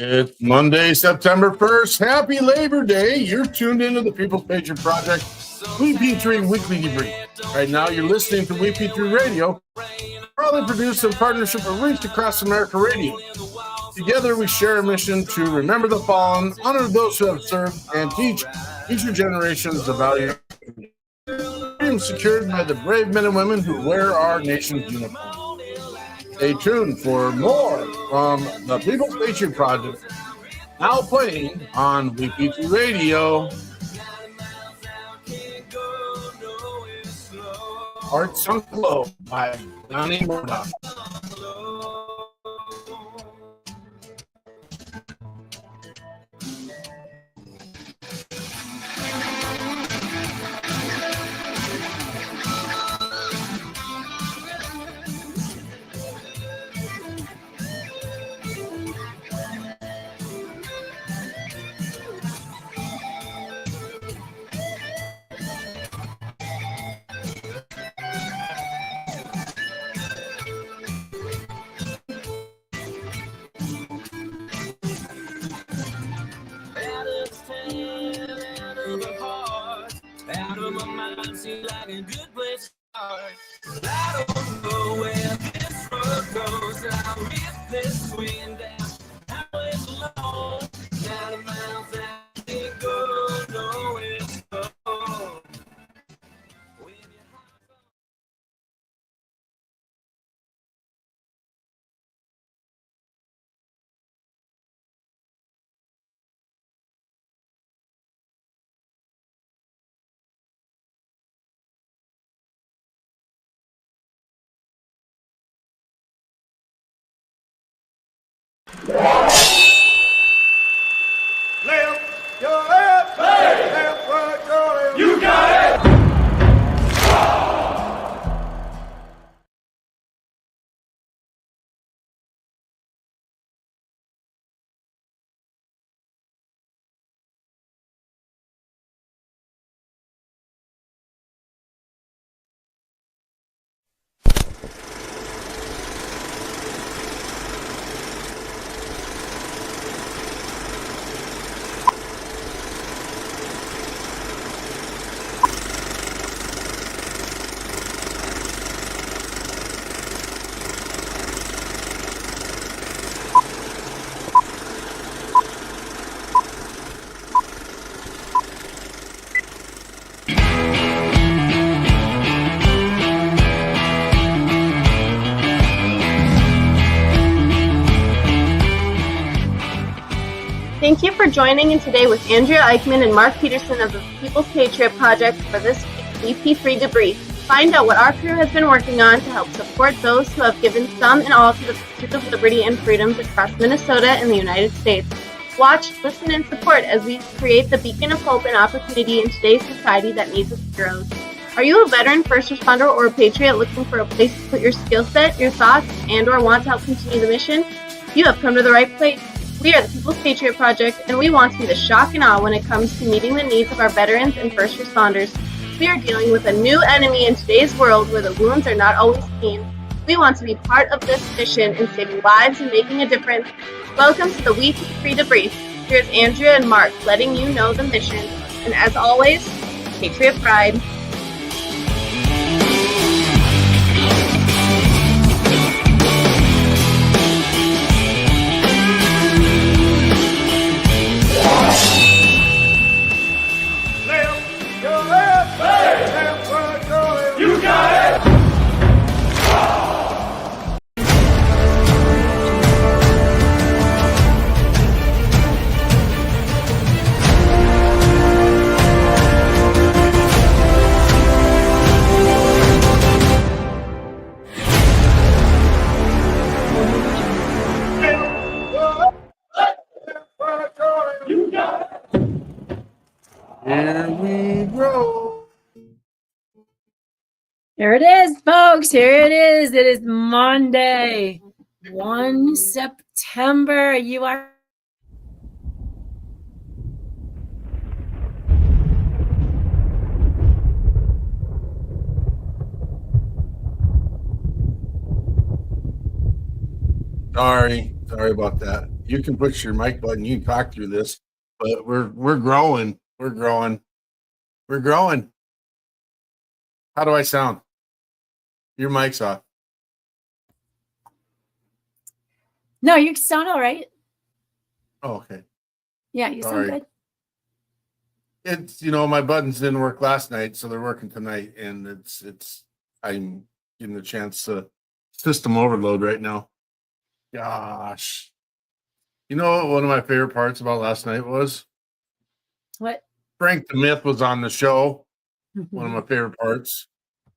It's Monday, September 1st. Happy Labor Day. You're tuned into the People's Patriot Project, WeP3 Weekly Debrief. Right now, you're listening to WeP3 Radio, proudly produced in partnership with Reach Across America Radio. Together, we share a mission to remember the fallen, honor those who have served, and teach future generations the value of freedom secured by the brave men and women who wear our nation's uniform. Stay tuned for more from the People's Patriot Project, now playing on WeP3 Radio. Heart Sunk Low by Donnie Murdoch. Seems like a good place to start. I don't know where this road goes. I'll risk this swing down. I'm always alone. Got a mouth that can't go nowhere to go. Left, your left, hey. Left, right, your left. You got it! Thank you for joining in today with Andrea Eichmann and Mark Peterson of the People's Patriot Project for this week's WeP3 Debrief. Find out what our crew has been working on to help support those who have given some and all to the pursuit of liberty and freedoms across Minnesota and the United States. Watch, listen, and support as we create the beacon of hope and opportunity in today's society that needs its heroes. Are you a veteran, first responder, or a patriot looking for a place to put your skill set, your thoughts, and or want to help continue the mission? You have come to the right place. We are the People's Patriot Project, and we want to be the shock and awe when it comes to meeting the needs of our veterans and first responders. We are dealing with a new enemy in today's world where the wounds are not always clean. We want to be part of this mission in saving lives and making a difference. Welcome to the WeP3 Debrief. Here's Andrea and Mark letting you know the mission. And as always, Patriot Pride. You got it! You got it! Here we go. Here it is, folks. Here it is. It is Monday, 1 September. You are Sorry about that. you can push your mic button. You can talk through this, but we're growing. We're growing. We're growing. How do I sound? Your mic's off. No, you sound all right. Oh, okay. Yeah, you sound Sorry. good. It's my buttons didn't work last night, so they're working tonight, and it's I'm getting the chance to system overload right now. Gosh. You know what one of my favorite parts about last night was? What? Frank the Myth was on the show. One of my favorite parts.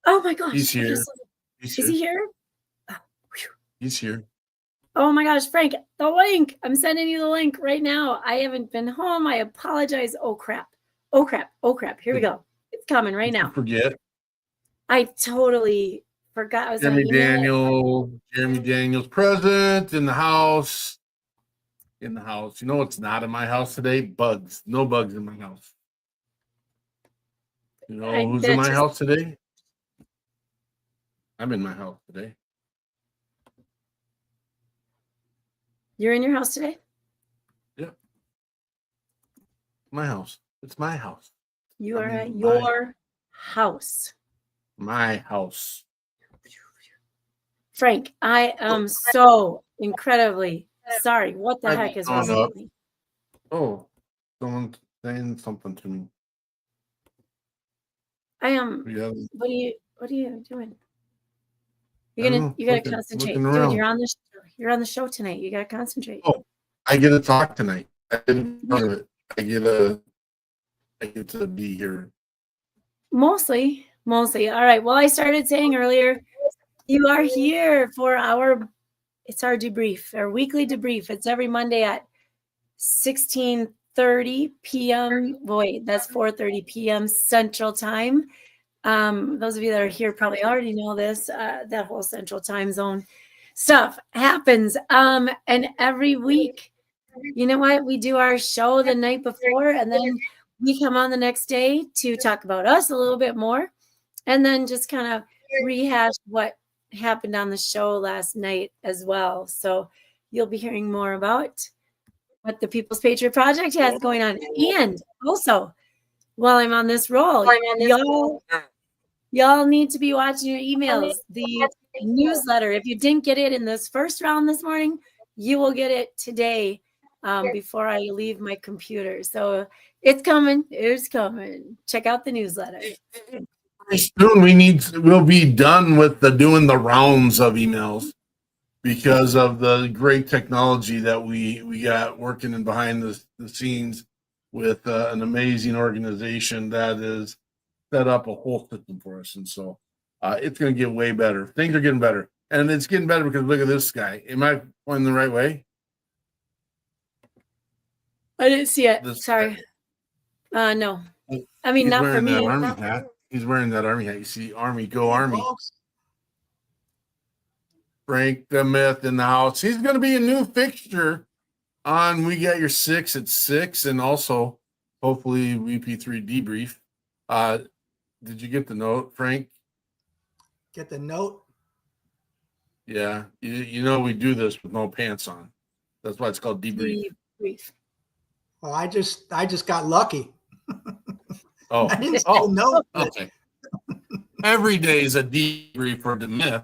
Oh my gosh. He's here. Is he here? Oh, He's here. oh my gosh, Frank, the link. I'm sending you the link right now. I haven't been home. I apologize. Oh crap. Oh crap. Oh crap. Here we go. It's coming right now. Forget. I totally forgot. I was Jeremy Daniels present in the house. In the house. You know what's not in my house today? Bugs. No bugs in my house. You know who's in my house today? I'm in my house today. You're in your house today? Yep. My house. It's my house. You are at your house. My house. Frank, I am so incredibly sorry. What the heck is wrong with me? Oh, someone's saying something to me. I am. Yeah. What are you doing? You gotta concentrate, dude. You're on the show tonight. You gotta concentrate. Oh, I get to talk tonight. I didn't part of it. I get to be here. Mostly. All right. Well, I started saying earlier, you are here for it's our debrief, our weekly debrief. It's every Monday at 16:30 p.m. Boy, that's 4:30 p.m. Central Time. Those of you that are here probably already know this. That whole Central Time zone stuff happens. And every week, you know what? We do our show the night before, and then we come on the next day to talk about us a little bit more, and then just kind of rehash what happened on the show last night as well. So you'll be hearing more about what the Patriot Project has going on. And also, while I'm on this roll, y'all need to be watching your emails. The newsletter, if you didn't get it in this first round this morning, you will get it today before I leave my computer. So it's coming. It's coming. Check out the newsletter. Soon we'll be done with doing the rounds of emails because of the great technology that we got working in behind the scenes with an amazing organization that is set up a whole system for us. And so it's going to get way better. Things are getting better. And it's getting better because look at this guy. Am I pointing the right way? I didn't see it. This Sorry. No. I mean, He's not for wearing me. that Army hat. He's wearing that Army hat. You see, Army, go Army. Frank the Myth in the house. He's going to be a new fixture on We Got Your Six at 6, and also hopefully WeP3 Debrief. Did you get the note, Frank? Get the note? Yeah. You know we do this with no pants on. That's why it's called Debrief. Well, I just got lucky. Oh, I didn't say no. Okay. Every day is a debrief for the myth.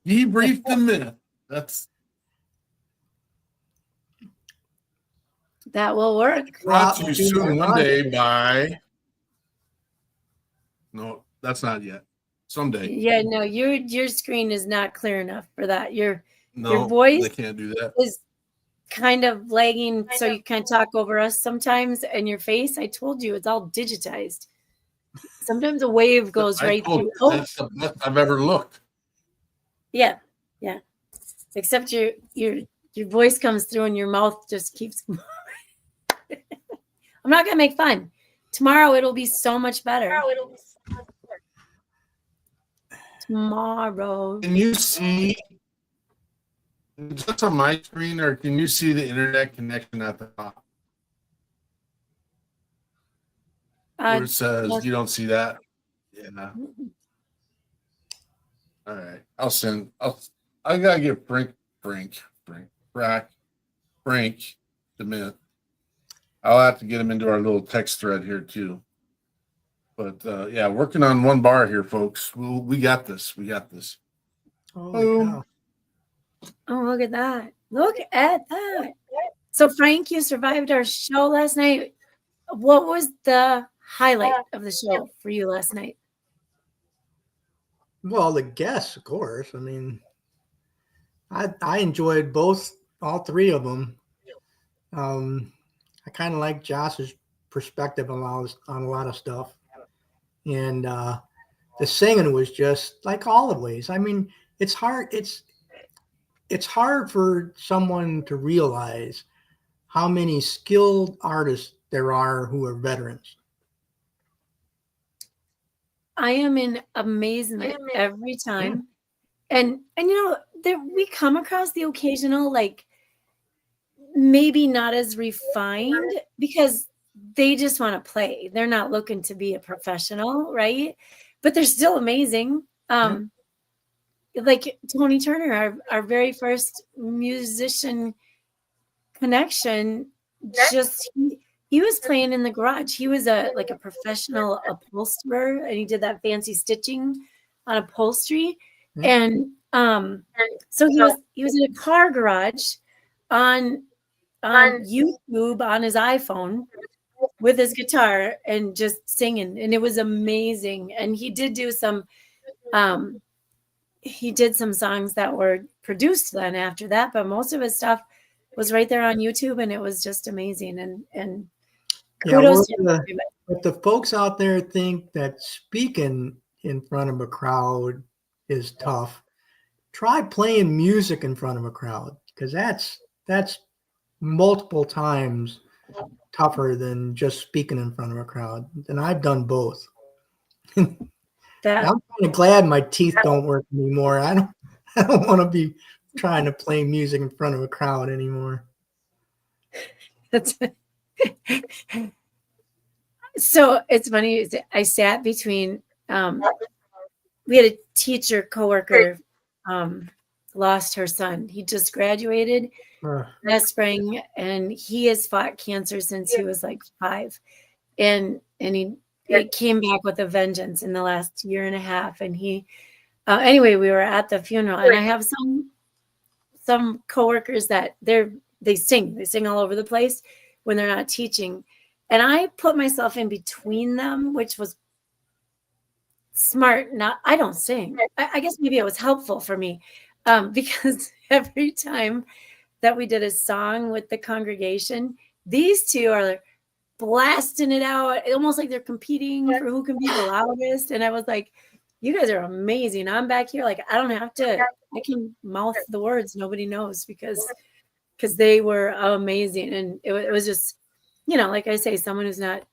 Debrief the myth. That will work. Brought to you soon one day by. No, that's not yet. Someday. Yeah, no, your screen is not clear enough for that. Your No, voice they can't do that. Is kind of lagging, so you can talk over us sometimes. And your face, I told you, it's all digitized. Sometimes a wave goes right through. That's the best I've ever looked. Yeah. Except your voice comes through and your mouth just keeps moving. I'm not gonna make fun. Tomorrow it'll be so much better. Tomorrow. Can you see just on my screen, or can you see the internet connection at the top? Where it says you don't see that? Yeah. All right. I gotta give Frank. Frank DeMint. I'll have to get him into our little text thread here too. But yeah, working on one bar here, folks. We got this. We got this. Holy cow. Oh, look at that. Look at that. So, Frank, you survived our show last night. What was the highlight of the show for you last night? Well, the guests, of course. I mean, I enjoyed all three of them. I kind of like Josh's perspective on a lot of stuff. And the singing was just like always. I mean, it's hard. It's hard for someone to realize how many skilled artists there are who are veterans. I am in amazement every time. And we come across the occasional, like, maybe not as refined because they just want to play. They're not looking to be a professional, right? But they're still amazing. Like Tony Turner, our very first musician connection, just he was playing in the garage. He was a professional upholsterer, and he did that fancy stitching on upholstery. And so he was in a car garage on YouTube on his iPhone with his guitar and just singing, and it was amazing. And he did do some songs that were produced then after that, but most of his stuff was right there on YouTube, and it was just amazing. And kudos to everybody. But the folks out there think that speaking in front of a crowd is tough. Try playing music in front of a crowd, because that's multiple times tougher than just speaking in front of a crowd. And I've done both. I'm kind of glad my teeth don't work anymore. I don't want to be trying to play music in front of a crowd anymore. So it's funny. I sat between. We had a teacher coworker lost her son. He just graduated last spring, and he has fought cancer since he was like 5, and he came back with a vengeance in the last year and a half. And he anyway, we were at the funeral, and I have some coworkers that they sing all over the place when they're not teaching, and I put myself in between them, which was smart. I don't sing. I guess maybe it was helpful for me, because every time that we did a song with the congregation, these two are blasting it out, almost like they're competing for who can be the loudest. And I was like, you guys are amazing. I'm back here, like, I don't have to, I can mouth the words, nobody knows, because they were amazing. And it was just, like I say, someone who's not,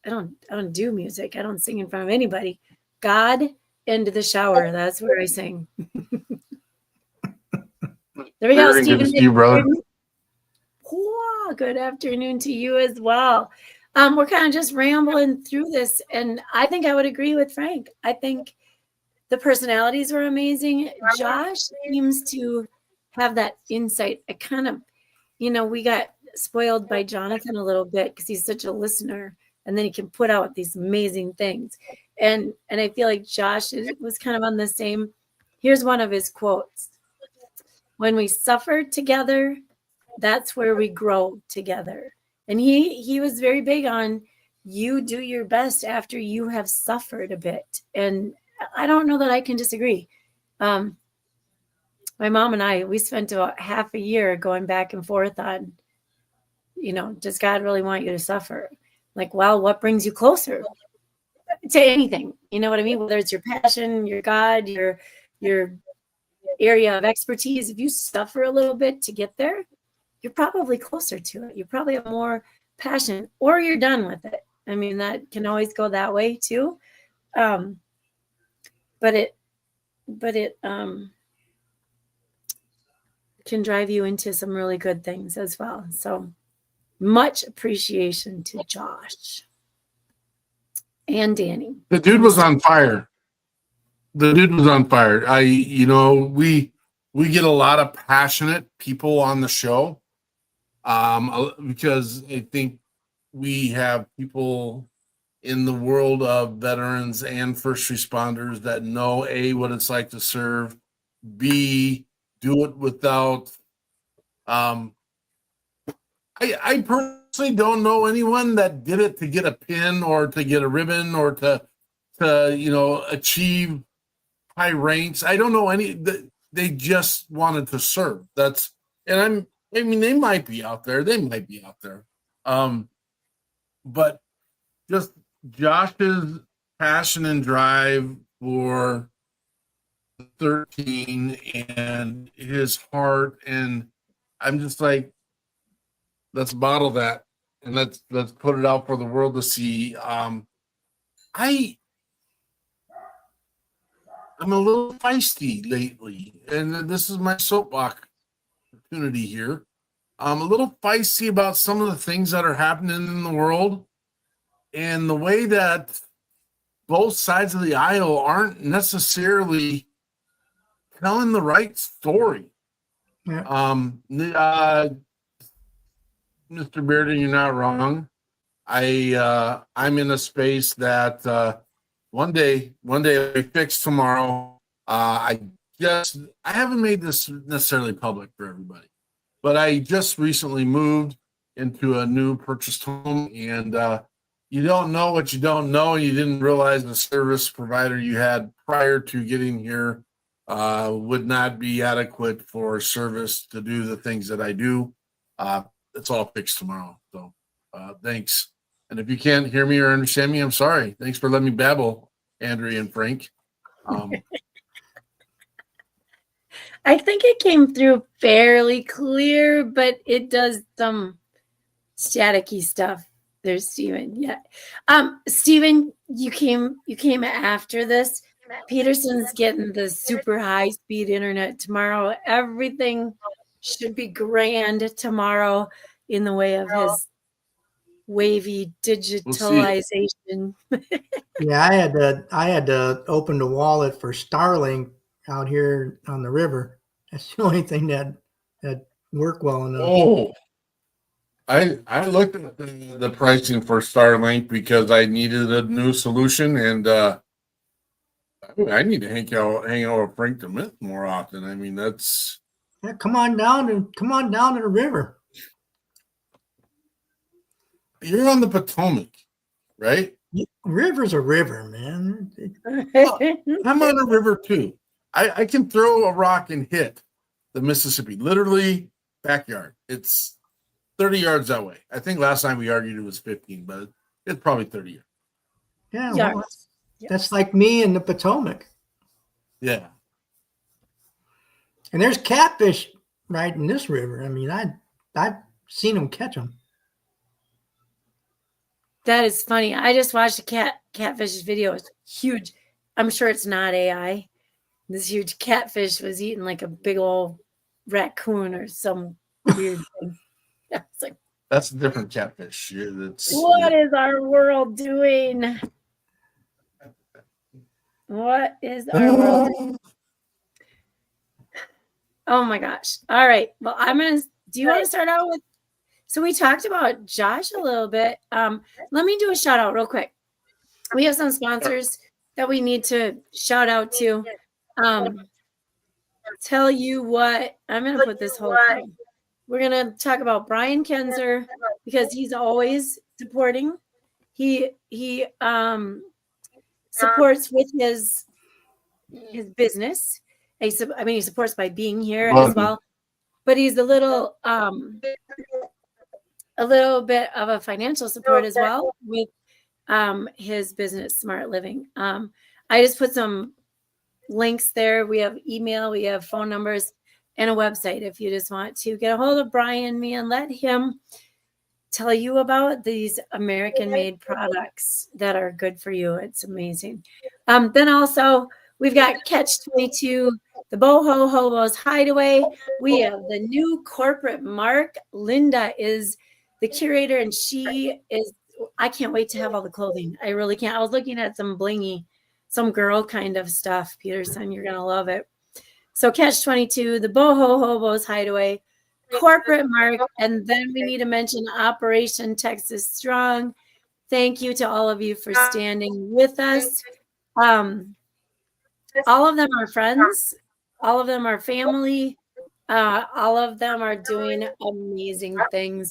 I don't do music, I don't sing in front of anybody. God and the shower, that's where I sing. There we go, Stephen. Good to you, brother. Good afternoon to you as well. We're kind of just rambling through this, and I think I would agree with Frank. I think the personalities were amazing. Josh seems to have that insight. I kind of, we got spoiled by Jonathan a little bit because he's such a listener, and then he can put out these amazing things. And I feel like Josh was kind of on the same. Here's one of his quotes. When we suffer together, that's where we grow together. And he was very big on, you do your best after you have suffered a bit. And I don't know that I can disagree. My mom and I, we spent about half a year going back and forth on, does God really want you to suffer? Like, well, what brings you closer to anything? You know what I mean? Whether it's your passion, your God, your area of expertise, if you suffer a little bit to get there, you're probably closer to it. You probably have more passion, or you're done with it. I mean, that can always go that way too. But it can drive you into some really good things as well. So much appreciation to Josh and Danny. The dude was on fire. We get a lot of passionate people on the show, because I think we have people in the world of veterans and first responders that know A, what it's like to serve, B, do it without I personally don't know anyone that did it to get a pin or to get a ribbon or to achieve high ranks. I don't know any. They just wanted to serve. I mean, they might be out there. But just Josh's passion and drive for 13 and his heart, and I'm just like, let's bottle that and let's put it out for the world to see. I'm a little feisty lately, and this is my soapbox opportunity here. I'm a little feisty about some of the things that are happening in the world and the way that both sides of the aisle aren't necessarily telling the right story. Yeah. Mr. Bearden, you're not wrong. I'm in a space that one day it'll be fixed tomorrow. I haven't made this necessarily public for everybody, but I just recently moved into a new purchased home, and you don't know what you don't know. You didn't realize the service provider you had prior to getting here would not be adequate for service to do the things that I do. It's all fixed tomorrow. So thanks. And if you can't hear me or understand me, I'm sorry. Thanks for letting me babble, Andrea and Frank. I think it came through fairly clear, but it does some staticky stuff. There's Steven. Yeah. Steven, you came after this. Peterson's getting the super high speed internet tomorrow. Everything should be grand tomorrow in the way of his wavy digitalization. Yeah, I had to open the wallet for Starlink out here on the river. That's the only thing that worked well enough. Oh, I looked at the pricing for Starlink because I needed a new solution, and I need to hang out with Frank DeMith more often. I mean, that's Yeah, come on down to the river. you're on the Potomac, right? River's a river, man. I'm on a river too. I can throw a rock and hit the Mississippi, literally backyard. It's 30 yards that way. I think last time we argued it was 15, but it's probably 30 yards. Yeah, Yeah. well, that's like me in the Potomac. Yeah. And there's catfish right in this river. I mean, I've seen them catch them. That is funny. I just watched a catfish video. It's huge. I'm sure it's not AI. This huge catfish was eating like a big old raccoon or some weird thing. I was like, That's a different catfish. what is our world doing? What is our world doing? Oh my gosh. All right. Well, do you want to start out with, so we talked about Josh a little bit. Let me do a shout out real quick. We have some sponsors that we need to shout out to. Tell you what, I'm going to put this whole thing. We're going to talk about Brian Kenzer because he's always supporting. He supports with his business. He supports by being here as well. But he's a little bit of a financial support as well with his business, Smart Living. I just put some links there. We have email, we have phone numbers, and a website if you just want to get a hold of Brian, me, and let him tell you about these American-made products that are good for you. It's amazing. Then also, we've got Catch 22, the Boho Hobos Hideaway. We have the new corporate mark. Linda is the curator, and I can't wait to have all the clothing. I really can't. I was looking at some blingy, some girl kind of stuff. Peterson, you're going to love it. So Catch 22, the Boho Hobos Hideaway. corporate Mark, and then we need to mention Operation Texas Strong. Thank you to all of you for standing with us. All of them are friends. All of them are family. All of them are doing amazing things.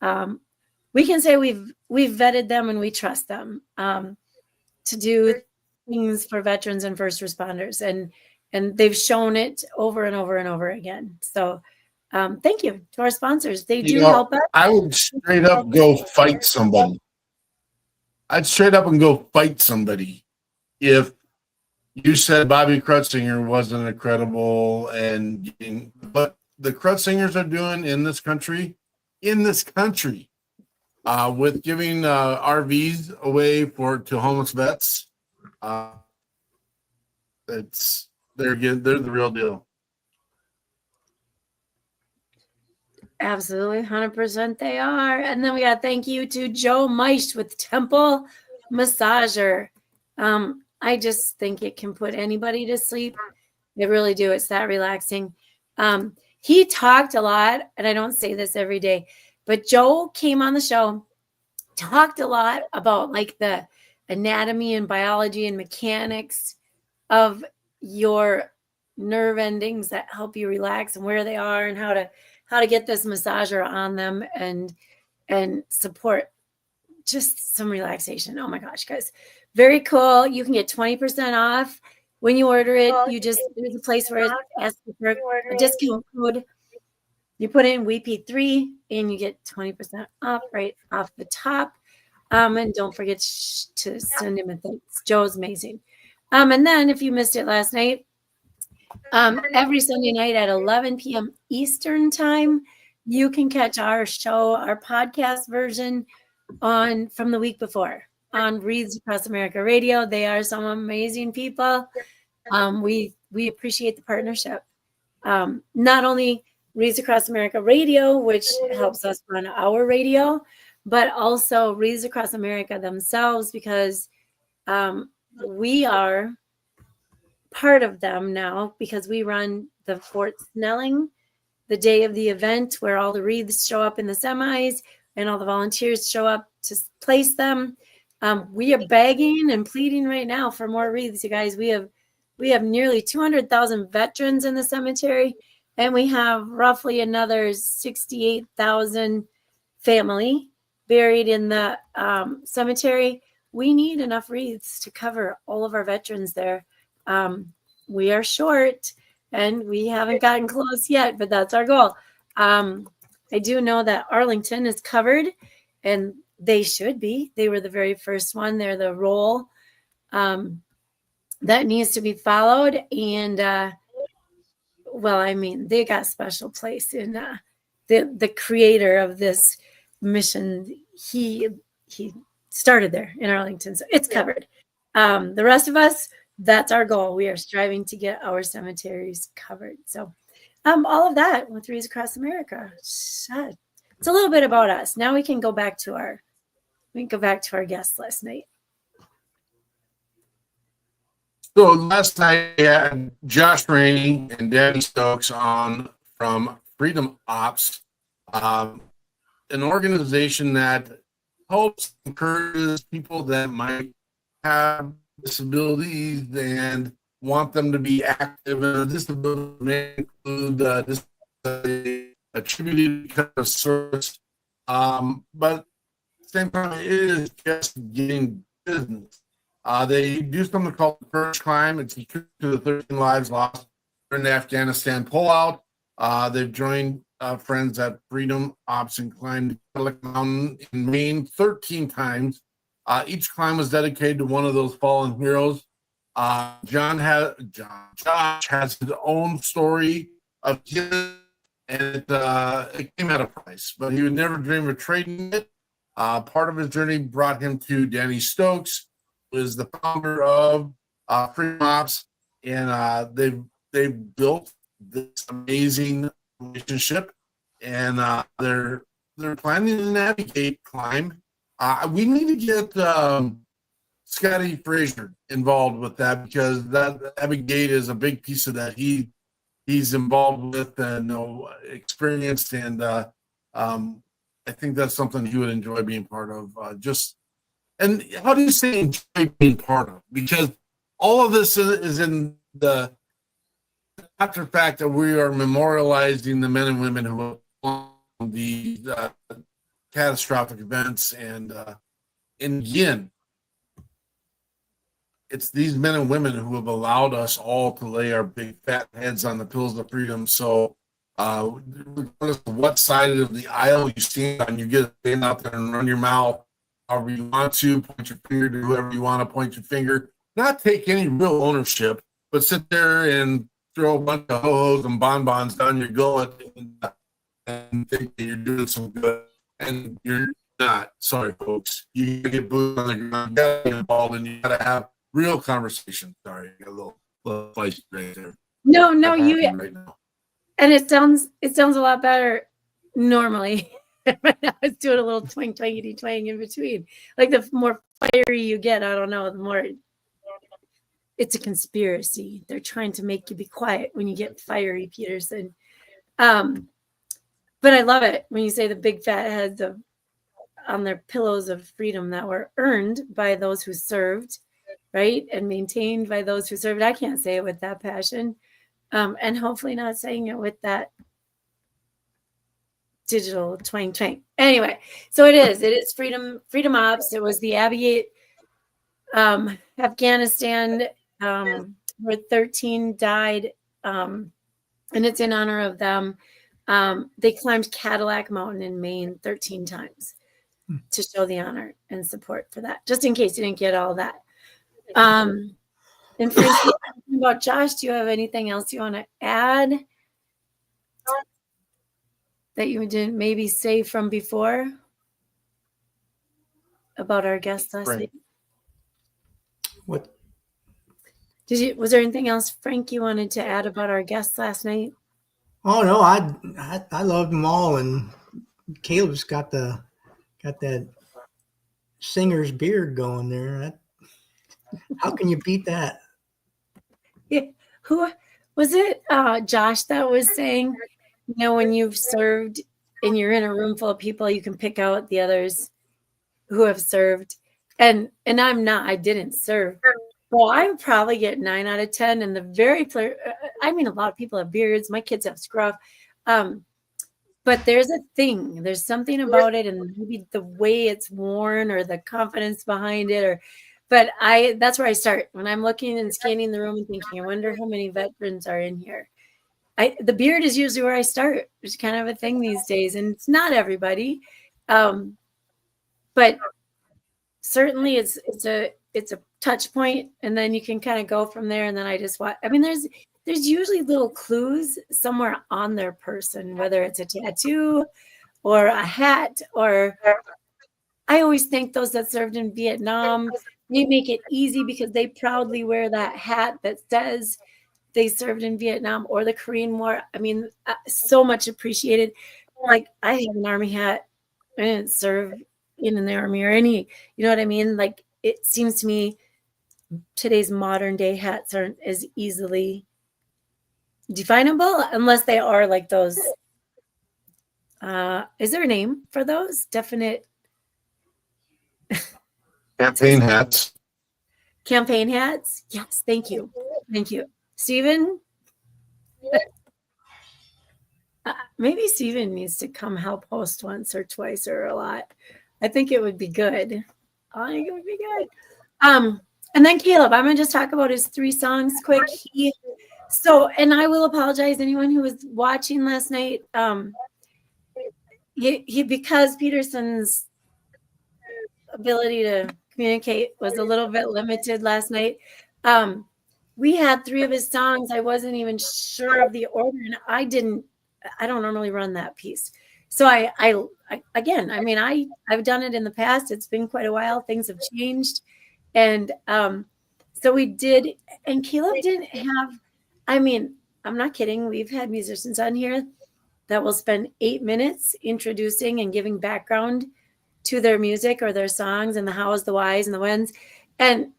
We can say we've vetted them and we trust them to do things for veterans and first responders, and they've shown it over and over and over again. So thank you to our sponsors. They do help us. I would straight up go fight somebody. I'd straight up and go fight somebody if you said Bobby Crutzinger wasn't incredible, but the Crutzingers are doing in this country, with giving RVs away to homeless vets. They're the real deal. Absolutely, 100% they are. And then we got thank you to Joe Meisch with Temple Massager. I just think it can put anybody to sleep. They really do. It's that relaxing. He talked a lot, and I don't say this every day, but Joe came on the show, talked a lot about like the anatomy and biology and mechanics of your nerve endings that help you relax and where they are and how to get this massager on them and support just some relaxation. Oh my gosh, guys. Very cool. You can get 20% off when you order it. There's a place where it asks you for a discount code. You put in WeP3 and you get 20% off right off the top. And don't forget to send him a thanks. Joe's amazing. And then if you missed it last night, every Sunday night at 11 p.m. Eastern time, you can catch our show, our podcast version from the week before on Wreaths Across America Radio. They are some amazing people. We appreciate the partnership. Not only Wreaths Across America Radio, which helps us run our radio, but also Wreaths Across America themselves, because we are part of them now, because we run the Fort Snelling the day of the event, where all the wreaths show up in the semis and all the volunteers show up to place them. We are begging and pleading right now for more wreaths, you guys. We have nearly 200,000 veterans in the cemetery, and we have roughly another 68,000 family buried in the cemetery. We need enough wreaths to cover all of our veterans there. We are short, and we haven't gotten close yet, but that's our goal. I do know that Arlington is covered, and they should be. They were the very first one. They're the role that needs to be followed. And, they got a special place in the creator of this mission. He started there in Arlington, so it's covered. The rest of us, that's our goal. We are striving to get our cemeteries covered. So all of that with Wreaths Across America. It's a little bit about us. Now we can go back to our guests last night. So last night I had Josh Rainey and Danny Stokes on from Freedom Ops, an organization that helps encourage people that might have disabilities and want them to be active. And a disability may include attributed because of service, but at the same time, it is just getting business. They do something called the First Climb. It's a tribute to the 13 lives lost during the Afghanistan pullout. They've joined friends at Freedom Ops and climbed Cadillac Mountain in Maine 13 times. Each climb was dedicated to one of those fallen heroes. Josh has his own story of his, and it came at a price, but he would never dream of trading it. Part of his journey brought him to Danny Stokes, who is the founder of Freedom Ops, and they've built this amazing relationship, and they're planning to navigate climb. We need to get Scotty Frazier involved with that, because that navigate is a big piece of that. He he's involved with and experienced, and I think that's something he would enjoy being part of. And how do you say enjoy being part of? Because all of this is in the after fact that we are memorializing the men and women who have won the catastrophic events, and again, it's these men and women who have allowed us all to lay our big fat heads on the pillows of freedom. So, regardless of what side of the aisle you stand on, you get to stand out there and run your mouth however you want to, point your finger to whoever you want to point your finger, not take any real ownership, but sit there and throw a bunch of ho-hos and bonbons down your gullet and think that you're doing some good. And you're not. Sorry, folks. You get booed on the ground, you gotta get involved, and you gotta have real conversation. Sorry, I got a little spicy right there. No, you right now. And it sounds a lot better normally. Right now it's doing a little twangity twang in between. Like the more fiery you get, I don't know, the more it's a conspiracy. They're trying to make you be quiet when you get fiery, Peterson. But I love it when you say the big fat heads on their pillows of freedom that were earned by those who served, right? And maintained by those who served. I can't say it with that passion. And hopefully not saying it with that digital twang. Anyway, so it is freedom ops. It was the Abiy Afghanistan where 13 died, and it's in honor of them. They climbed Cadillac Mountain in Maine 13 times to show the honor and support for that, just in case you didn't get all that. And Frankie, about Josh, do you have anything else you want to add that you didn't maybe say from before about our guest last night? What? Was there anything else, Frank, you wanted to add about our guest last night? Oh no, I loved them all, and Caleb's got that singer's beard going there. How can you beat that? Yeah. Who was it? Josh that was saying, when you've served and you're in a room full of people, you can pick out the others who have served. And I didn't serve. Well, I would probably get 9 out of 10. And a lot of people have beards. My kids have scruff. But there's there's something about it, and maybe the way it's worn or the confidence behind it, but that's where I start when I'm looking and scanning the room and thinking, I wonder how many veterans are in here. The beard is usually where I start. It's kind of a thing these days, and it's not everybody. But certainly it's a touch point, and then you can kind of go from there. And then I just watch. I mean, there's usually little clues somewhere on their person, whether it's a tattoo or a hat, or I always think those that served in Vietnam, they make it easy because they proudly wear that hat that says they served in Vietnam or the Korean War. I mean, so much appreciated. Like, I have an Army hat. I didn't serve in the Army or any, you know what I mean? Like, it seems to me today's modern day hats aren't as easily definable unless they are like those. Is there a name for those? Definite Campaign hats. Campaign hats? Yes, thank you. Stephen? Maybe Stephen needs to come help host once or twice or a lot. I think it would be good. And then Caleb, I'm going to just talk about his 3 songs quick. And I will apologize anyone who was watching last night. Because Peterson's ability to communicate was a little bit limited last night. We had 3 of his songs. I wasn't even sure of the order, and I don't normally run that piece. So I've done it in the past. It's been quite a while. Things have changed. And so we did, and Caleb didn't have, I'm not kidding. We've had musicians on here that will spend 8 minutes introducing and giving background to their music or their songs and the hows, the whys, and the whens. And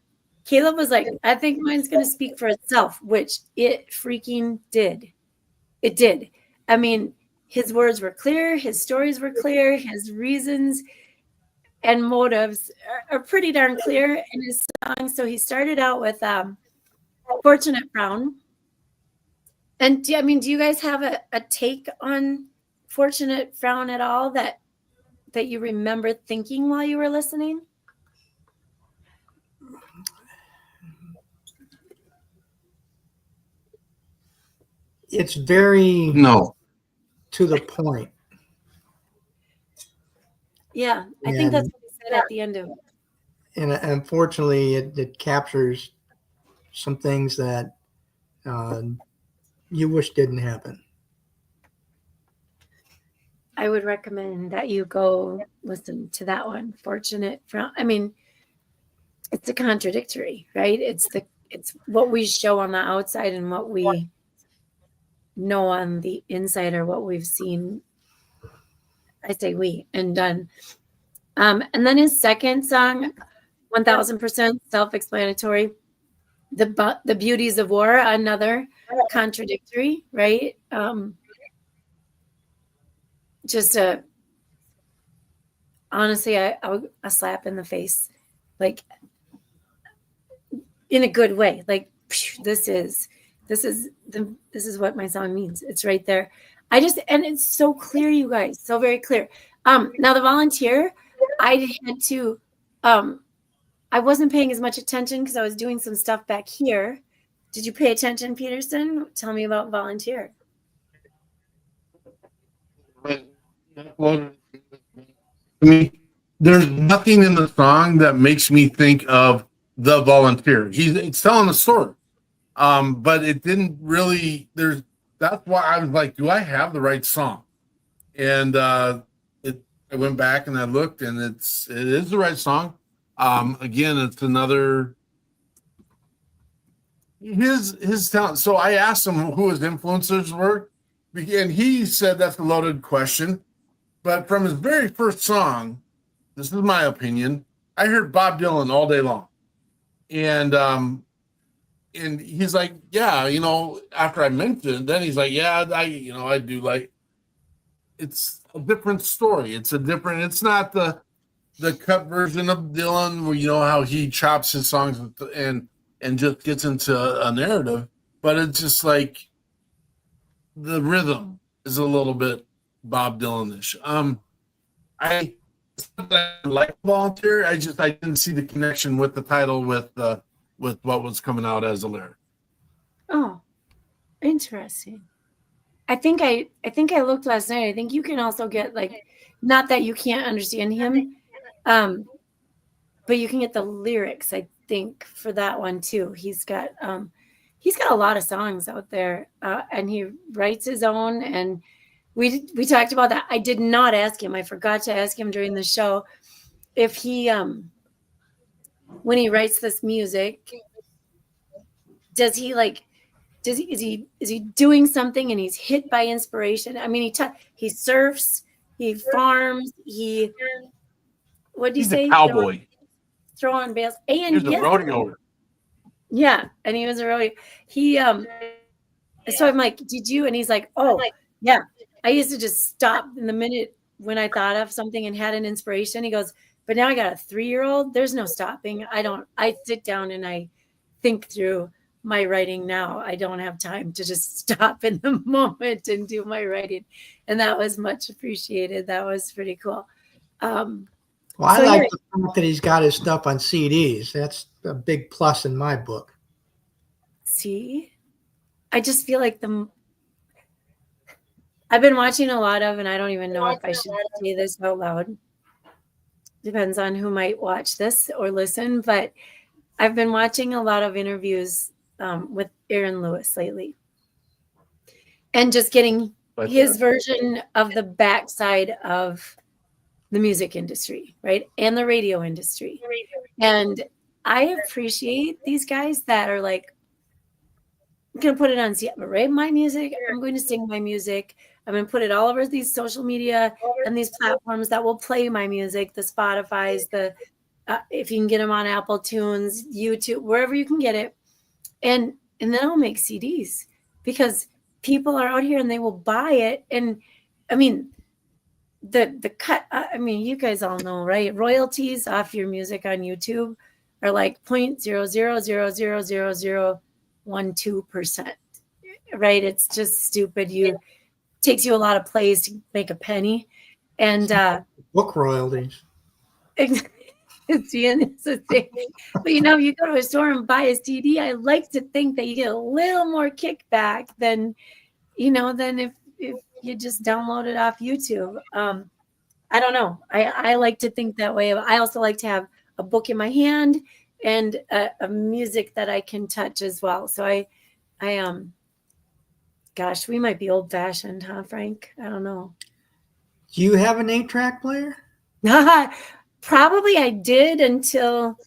Caleb was like, I think mine's going to speak for itself, which it freaking did. It did. I mean, his words were clear, his stories were clear, his reasons and motives are pretty darn clear in his song. So he started out with Fortunate Frown. And do you guys have a take on Fortunate Frown at all that you remember thinking while you were listening? It's very to the point. Yeah, I think that's what he said at the end of it. And unfortunately, it captures some things that you wish didn't happen. I would recommend that you go listen to that one. Fortunate Frown. I mean, it's a contradictory, right? It's what we show on the outside and what we know on the inside, or what we've seen. I say we and done. And then his second song, 1000% self-explanatory. The Beauties of War, another contradictory, right? Honestly, a slap in the face, like in a good way. Like, this is what my song means. It's right there. And it's so clear, you guys, so very clear. Now the Volunteer, I had to, I wasn't paying as much attention because I was doing some stuff back here. Did you pay attention, Peterson? Tell me about Volunteer. I mean, there's nothing in the song that makes me think of the Volunteer. It's telling a story, but it didn't really. That's why I was like, do I have the right song? And I went back and I looked, and it is the right song. Again, it's another his talent. So I asked him who his influencers were, and he said that's a loaded question. But from his very first song, this is my opinion, I heard Bob Dylan all day long. And he's like, yeah, after I mentioned it, then he's like, yeah, I do like, it's a different story. It's not the cut version of Dylan where how he chops his songs and just gets into a narrative, but it's just like the rhythm is a little bit Bob Dylan-ish. I like Volunteer. I didn't see the connection with the title with what was coming out as a lyric. Oh, interesting. I think I looked last night. I think you can also get, like, not that you can't understand him, but you can get the lyrics, I think, for that one too. He's got a lot of songs out there, and he writes his own. And we talked about that. I did not ask him. I forgot to ask him during the show if he when he writes this music, is he doing something and he's hit by inspiration? I mean, he surfs, he farms, what do you say? He's a cowboy. Throwing bales. And he's a rodeo. Yeah, and he was a rodeo. So I'm like, did you? And he's like, oh, yeah. I used to just stop in the minute when I thought of something and had an inspiration. He goes, but now I got a 3-year-old. There's no stopping. I sit down and I think through my writing now. I don't have time to just stop in the moment and do my writing. And that was much appreciated. That was pretty cool. Well, I like the fact that he's got his stuff on CDs. That's a big plus in my book. See, I just feel like I've been watching a lot of, and I don't even know if I should say this out loud. Depends on who might watch this or listen, but I've been watching a lot of interviews with Aaron Lewis lately, and just getting his version of the backside of the music industry, right? And the radio industry. And I appreciate these guys that are like, I'm going to put it on, write my music. I'm going to sing my music. I'm going to put it all over these social media and these platforms that will play my music, the Spotify's, if you can get them on Apple Tunes, YouTube, wherever you can get it. And then I'll make CDs, because people are out here and they will buy it. And I mean, the cut, I mean, you guys all know, right? Royalties off your music on YouTube are like 0.0000012%, right? It's just stupid. Takes you a lot of plays to make a penny. And Book royalties. it's the thing. But you know, you go to a store and buy a CD, I like to think that you get a little more kickback than, you know, than if you just download it off YouTube. I don't know. I like to think that way. I also like to have a book in my hand and a music that I can touch as well. So I gosh, we might be old fashioned, huh, Frank? I don't know. Do you have an 8-track player? Probably I did until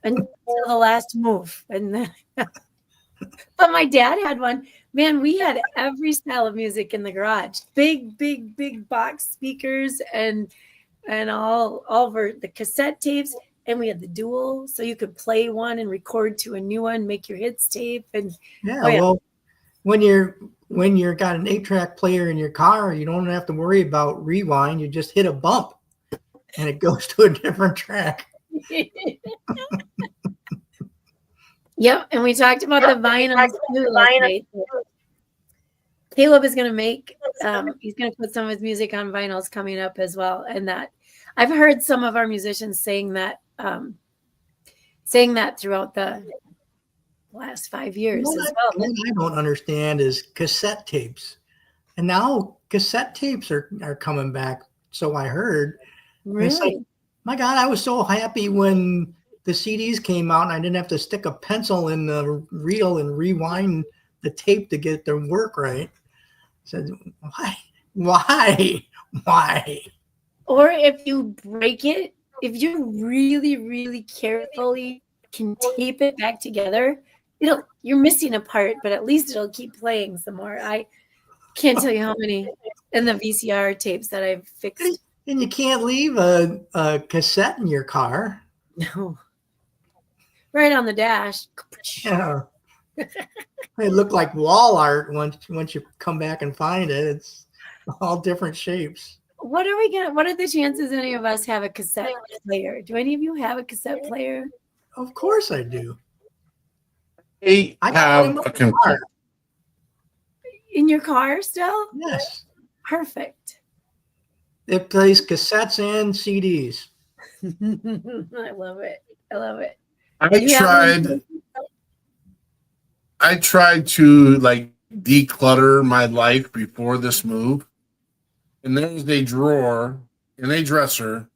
the last move. And then, but my dad had one. Man, we had every style of music in the garage. Big box speakers and all over the cassette tapes. And we had the dual, so you could play one and record to a new one, make your hits tape. And Well, when you're got an 8-track player in your car, you don't have to worry about rewind. You just hit a bump and it goes to a different track. Yep, and we talked about the vinyl too last night. Caleb is going to make, he's going to put some of his music on vinyls coming up as well. And that I've heard some of our musicians saying that throughout the last 5 years as well. What I don't understand is cassette tapes. And now cassette tapes are coming back. So I heard. Really? It's like, my God, I was so happy when the CDs came out and I didn't have to stick a pencil in the reel and rewind the tape to get the work right. I said, why? Or if you break it, if you really, really carefully can tape it back together, you're missing a part, but at least it'll keep playing some more. I can't tell you how many in the VCR tapes that I've fixed. And you can't leave a cassette in your car. No. Right on the dash. Yeah. It looked like wall art once you come back and find it. It's all different shapes. What are the chances any of us have a cassette player? Do any of you have a cassette player? Of course I do. I have a computer. In your car still? Yes. Perfect. It plays cassettes and CDs. I love it. I tried to like declutter my life before this move. And there was a drawer in a dresser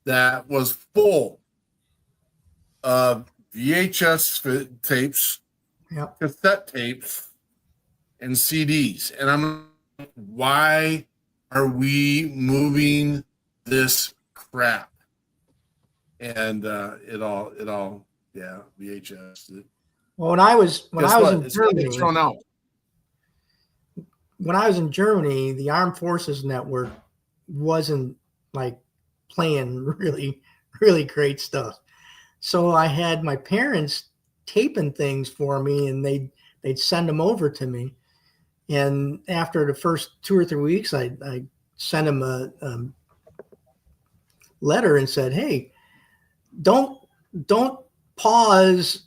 that was full of VHS tapes, Yep. cassette tapes, and CDs. And I'm like, why are we moving this crap? And it all, VHS. Well, when I was in It's gonna Germany, get thrown out. when I was in Germany, the Armed Forces Network wasn't like playing really, really great stuff. So I had my parents taping things for me, and they'd send them over to me. And after the first 2 or 3 weeks, I sent them a letter and said, "Hey, don't pause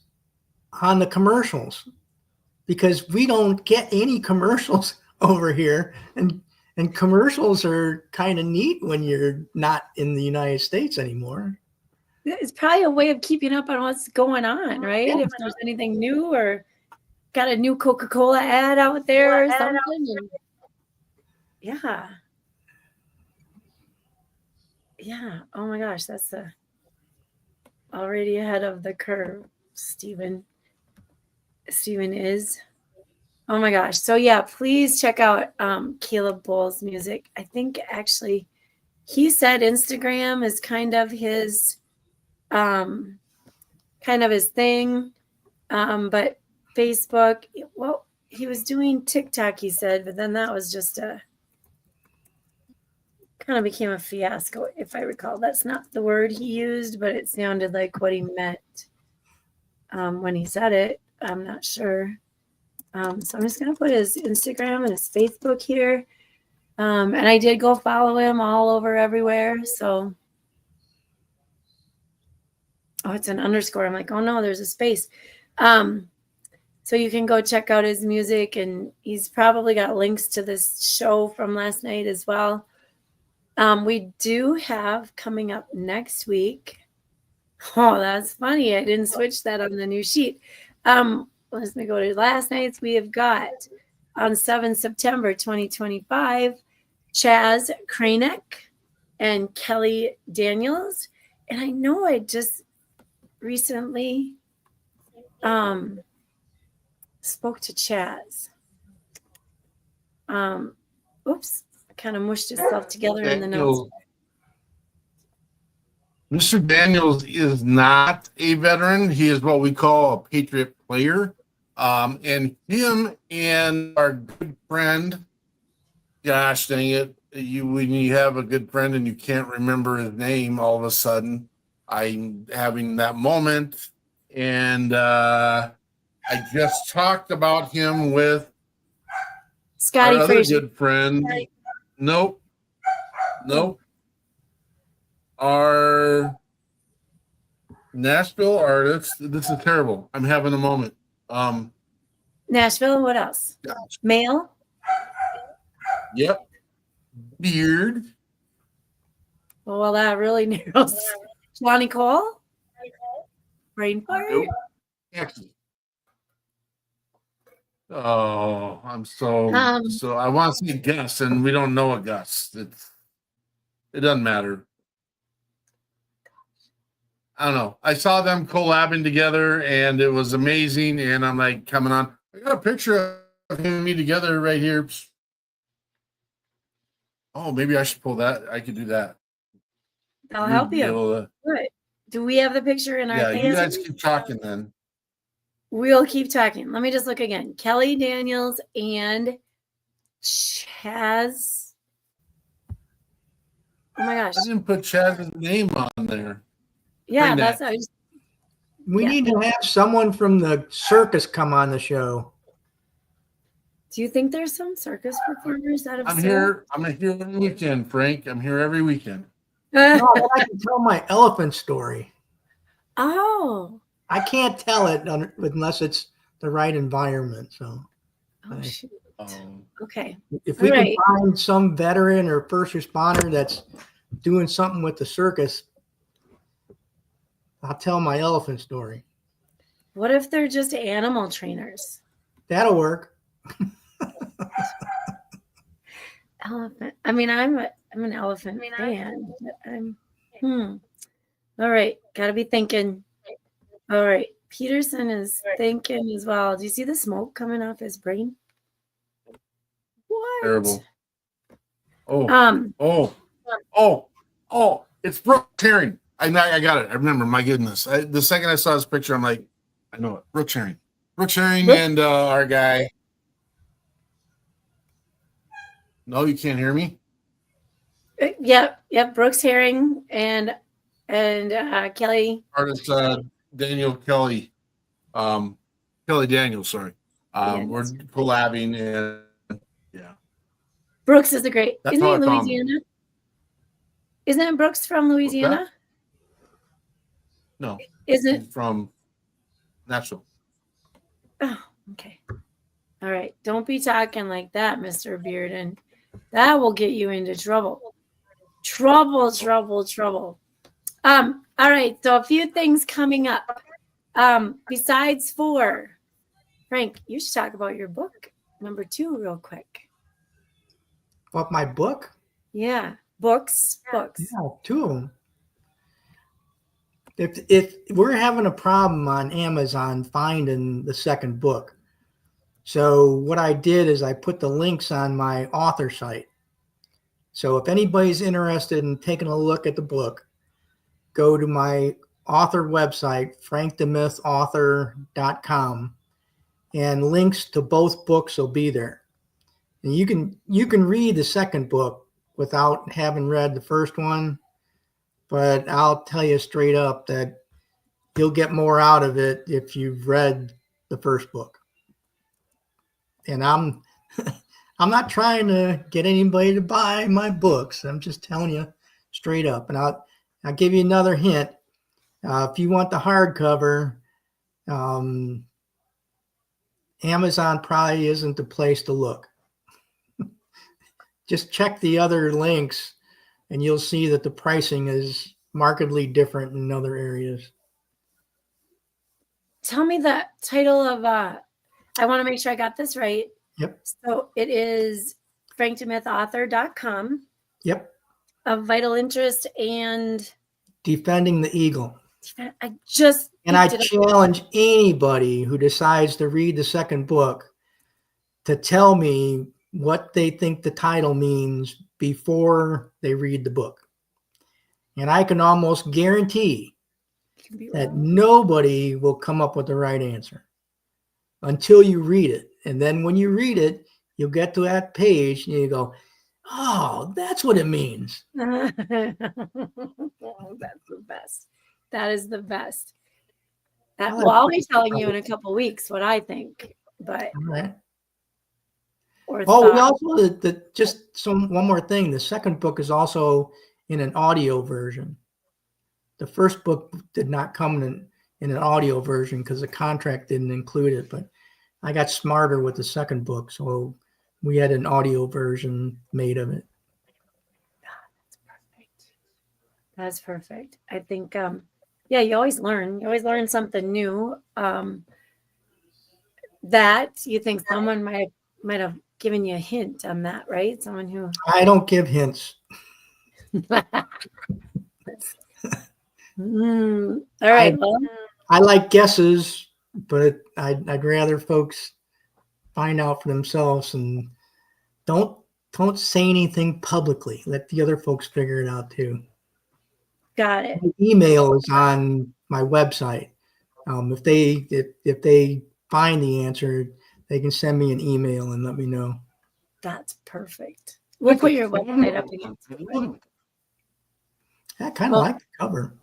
on the commercials, because we don't get any commercials over here, and commercials are kind of neat when you're not in the United States anymore." It's probably a way of keeping up on what's going on, right? Yeah. If there's anything new or got a new Coca-Cola ad out there or something. And yeah. Oh my gosh, that's already ahead of the curve. Steven is. Oh my gosh. So yeah, please check out Caleb Bowles' music. I think actually he said Instagram is kind of his thing. But Facebook, well, he was doing TikTok, he said, but then that was just kind of became a fiasco, if I recall. That's not the word he used, but it sounded like what he meant when he said it. I'm not sure. So I'm just going to put his Instagram and his Facebook here. And I did go follow him all over everywhere. So, oh, it's an underscore. I'm like, oh no, there's a space. So you can go check out his music, and he's probably got links to this show from last night as well. We do have coming up next week. Oh, that's funny. I didn't switch that on the new sheet. Let me go to last night's. We have got on 7 September 2025, Chaz Kranek and Kelly Daniels. And I know I just recently spoke to Chaz. Oops, kind of mushed itself together in the notes. Mr. Daniels is not a veteran. He is what we call a Patriot player. And him and our good friend, gosh dang it, when you have a good friend and you can't remember his name, all of a sudden, I'm having that moment. And I just talked about him with Scotty our other Frazier. good friend. Nope. Our Nashville artist. This is terrible. I'm having a moment. Nashville. What else? Gosh. Male. Yep. Beard. Well, that really narrows. Johnny Cole. Brain fart. Nope. Excellent. Oh, I'm so I want to say Gus, and we don't know a Gus. It doesn't matter. I don't know. I saw them collabing together, and it was amazing. And I'm like, coming on. I got a picture of him and me together right here. Oh, maybe I should pull that. I could do that. I'll help you. Good. Do we have the picture in our? Yeah, you guys keep talking then. We'll keep talking. Let me just look again. Kelly Daniels and Chaz. Oh my gosh. I didn't put Chaz's name on there. Yeah, that's how we need to have someone from the circus come on the show. Do you think there's some circus performers out of I'm here every weekend, Frank. I'm here every weekend. No, I can tell my elephant story. Oh. I can't tell it unless it's the right environment. So, shoot. Okay. If we can find some veteran or first responder that's doing something with the circus, I'll tell my elephant story. What if they're just animal trainers? That'll work. Elephant. I mean, I'm an elephant fan. All right. Got to be thinking. All right. Peterson is thinking as well. Do you see the smoke coming off his brain? What? Terrible. It's Brooke Herring. I got it. I remember. My goodness. The second I saw this picture, I'm like, I know it. Brooke Herring. And our guy. No, you can't hear me? Yep. Brooks Herring and Kelly. Artist Daniel Kelly. Kelly Daniels, sorry. We're collabing, and Brooks is a great. That's Isn't he how I found Louisiana? Isn't Brooks from Louisiana? No. Isn't He's from Nashville? Oh, okay. All right. Don't be talking like that, Mr. Bearden. That will get you into trouble. Trouble. All right. So a few things coming up. Besides 4, Frank, you should talk about your book, number 2, real quick. What, my book? Yeah. Books. Yeah, 2 of them. If we're having a problem on Amazon finding the second book, so what I did is I put the links on my author site. So if anybody's interested in taking a look at the book, go to my author website, frankthemythauthor.com, and links to both books will be there. And you can read the second book without having read the first one, but I'll tell you straight up that you'll get more out of it if you've read the first book. And I'm I'm not trying to get anybody to buy my books. I'm just telling you straight up. And I'll give you another hint. If you want the hardcover, Amazon probably isn't the place to look. Just check the other links and you'll see that the pricing is markedly different in other areas. Tell me the title of, I want to make sure I got this right. Yep. So it is frankdemythauthor.com. Yep. Of vital interest and Defending the Eagle. I just and I challenge anybody who decides to read the second book to tell me what they think the title means before they read the book. And I can almost guarantee that nobody will come up with the right answer until you read it. And then when you read it, you'll get to that page and you go, oh, that's what it means. That's the best. That is the best. Well, I'll be telling you in a couple of weeks what I think. But all right. We also just one more thing. The second book is also in an audio version. The first book did not come in an audio version because the contract didn't include it. But I got smarter with the second book, so we had an audio version made of it. That's perfect. I think, yeah, you always learn. You always learn something new. That you think someone might have given you a hint on that, right? Someone who I don't give hints. All right. I like guesses, but I'd rather folks find out for themselves and don't say anything publicly. Let the other folks figure it out too. Got it. My email is on my website. If they find the answer, they can send me an email and let me know. That's perfect. We'll put your website up again. I kind of like the cover.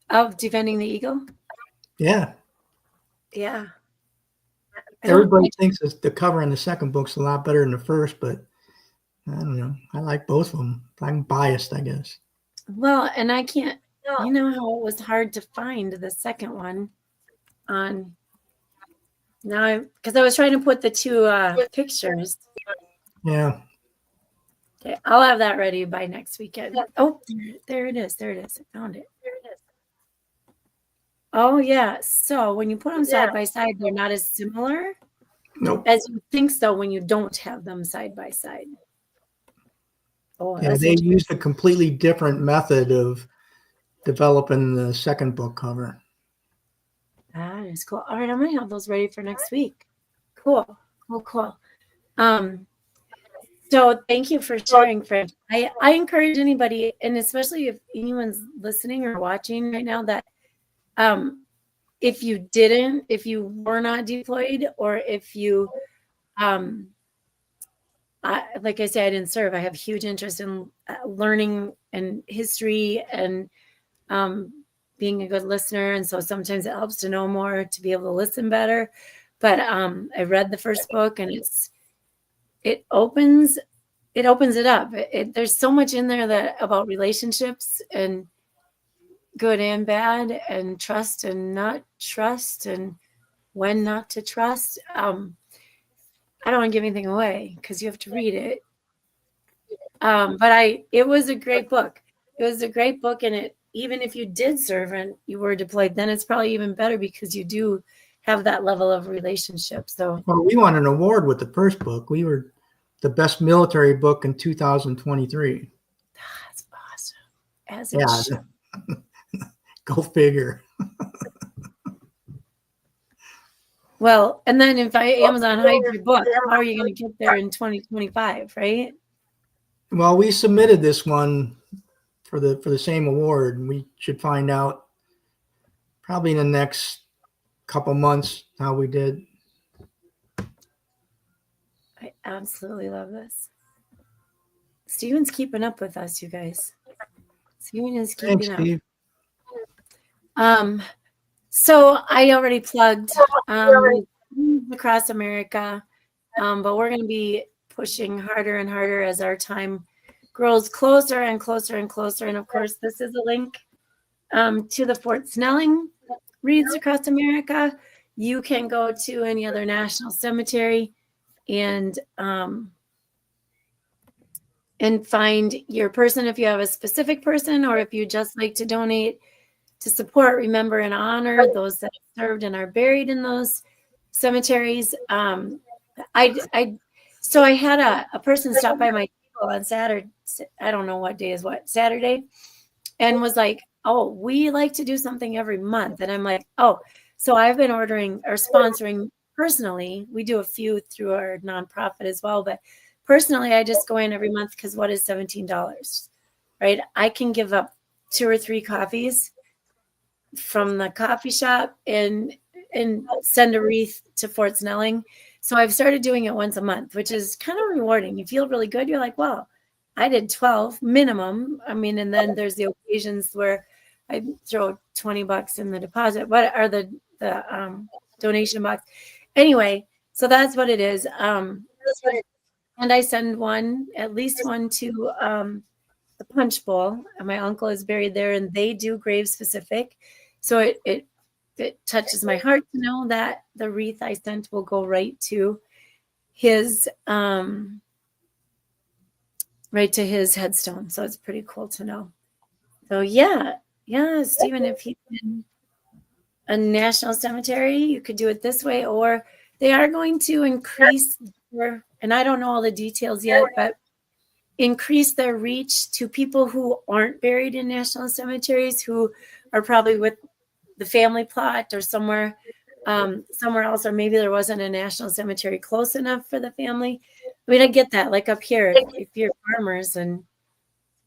Of Defending the Eagle? Yeah. Yeah. Everybody thinks the cover in the second book's a lot better than the first, but I don't know. I like both of them. I'm biased, I guess. Well, and I can't, you know how it was hard to find the second one on now, because I was trying to put the two pictures. Yeah. Okay, I'll have that ready by next weekend. Oh, there it is. There it is. I found it. There it is. Oh, yeah. So when you put them side by side, they're not as similar as you think so when you don't have them side by side. Oh, yeah, they used a completely different method of developing the second book cover. That is cool. All right, I'm going to have those ready for next week. Cool. So thank you for sharing, Fred. I encourage anybody, and especially if anyone's listening or watching right now, that if you were not deployed, or if you, like I said, I didn't serve. I have huge interest in learning and history and being a good listener. And so sometimes it helps to know more to be able to listen better. But I read the first book and it opens it up. There's so much in there about relationships and good and bad and trust and not trust and when not to trust. I don't want to give anything away because you have to read it. But it was a great book. It was a great book, and even if you did serve and you were deployed, then it's probably even better because you do have that level of relationship. So, well, we won an award with the first book. We were the best military book in 2023. That's awesome. Go figure. Well, and then if Amazon hides your book, how are you going to get there in 2025, right? Well, we submitted this one for the same award. We should find out probably in the next couple months how we did. I absolutely love this. Steven's keeping up with us, you guys. Steven is keeping up. Steve. So I already plugged across America, but we're going to be pushing harder and harder as our time grows closer and closer and closer. And of course, this is a link to the Fort Snelling Wreaths Across America. You can go to any other national cemetery and find your person if you have a specific person, or if you just like to donate to support, remember, and honor those that have served and are buried in those cemeteries. So I had a person stop by my table on Saturday. I don't know what day is what, Saturday, and was like, "Oh, we like to do something every month." And I'm like, "Oh, so I've been ordering or sponsoring personally. We do a few through our nonprofit as well, but personally, I just go in every month because what is $17, right? I can give up 2 or 3 coffees from the coffee shop and send a wreath to Fort Snelling. So I've started doing it once a month, which is kind of rewarding. You feel really good. You're like, well, I did 12 minimum. I mean, and then there's the occasions where I throw $20 in the deposit, what are the donation box. Anyway, so that's what it is. And I send at least one to the Punch Bowl. My uncle is buried there, and they do grave specific. So it touches my heart to know that the wreath I sent will go right to his headstone. So it's pretty cool to know. So yeah, Stephen, if he's in a national cemetery, you could do it this way, or they are going to increase and I don't know all the details yet, but increase their reach to people who aren't buried in national cemeteries, who are probably with the family plot or somewhere else, or maybe there wasn't a national cemetery close enough for the family. I mean, I get that. Like up here, if you're farmers and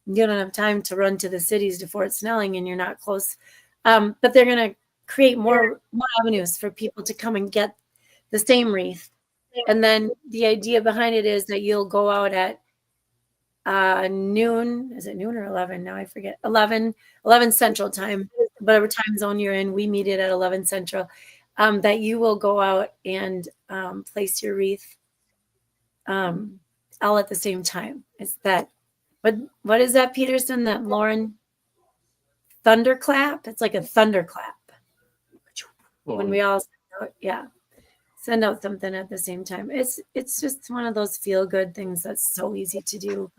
you don't have time to run to the cities to Fort Snelling and you're not close, but they're going to create more avenues for people to come and get the same wreath. And then the idea behind it is that you'll go out at noon. Is it noon or 11? Now I forget. 11 Central time, whatever time zone you're in. We meet it at 11 Central. That you will go out and place your wreath all at the same time. It's that. What is that, Peterson? That Lauren thunderclap? It's like a thunderclap. When we all send out something at the same time. It's just one of those feel good things that's so easy to do.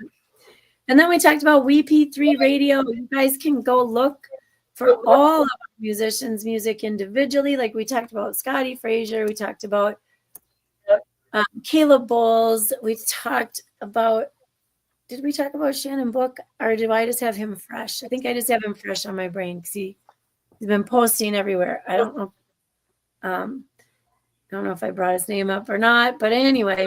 And then we talked about WeP3 Radio. You guys can go look for all of our musicians' music individually. Like we talked about Scotty Frazier. We talked about Caleb Bowles. We talked about, did we talk about Shannon Book, or do I just have him fresh? I think I just have him fresh on my brain because he's been posting everywhere. I don't know. I don't know if I brought his name up or not, but anyway,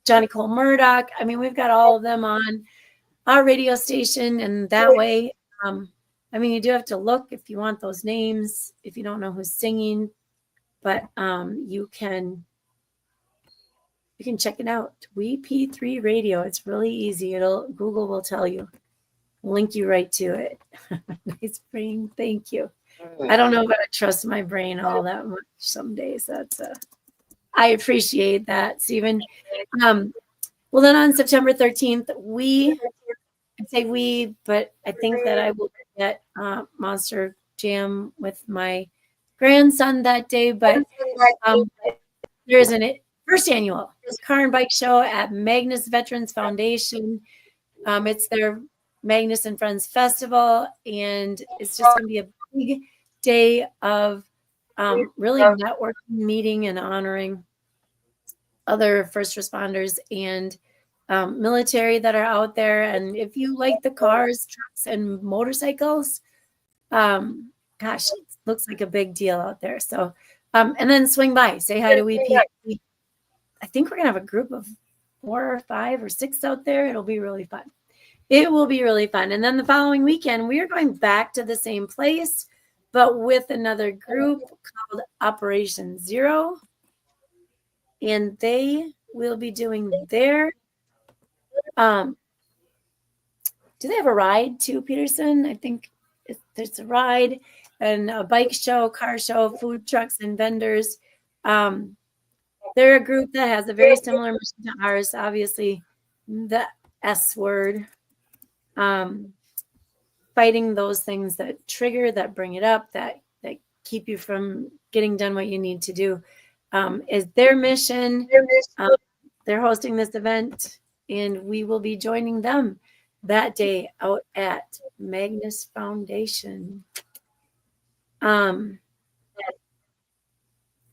Johnny Cole Murdoch. I mean, we've got all of them on our radio station, and that way, I mean, you do have to look if you want those names, if you don't know who's singing, but you can check it out. WeP3 Radio. It's really easy. Google will tell you, link you right to it. Nice brain. Thank you. I don't know if I trust my brain all that much some days. I appreciate that, Stephen. Well, then on September 13th, I say we, but I think that I will get Monster Jam with my grandson that day. But there's an first annual car and bike show at Magnus Veterans Foundation. It's their Magnus and Friends Festival, and it's just going to be a big day of really networking, meeting, and honoring other first responders and military that are out there. And if you like the cars, trucks, and motorcycles, gosh, it looks like a big deal out there. So, and then swing by, say hi to WeP. I think we're going to have a group of 4 or 5 or 6 out there. It'll be really fun. It will be really fun. And then the following weekend, we are going back to the same place, but with another group called Operation Zero. And they will be doing their, do they have a ride too, Peterson? I think there's a ride and a bike show, car show, food trucks and vendors. They're a group that has a very similar mission to ours. Obviously, the S word, fighting those things that trigger, that bring it up, that keep you from getting done what you need to do, is their mission. They're hosting this event, and we will be joining them that day out at Magnus Foundation.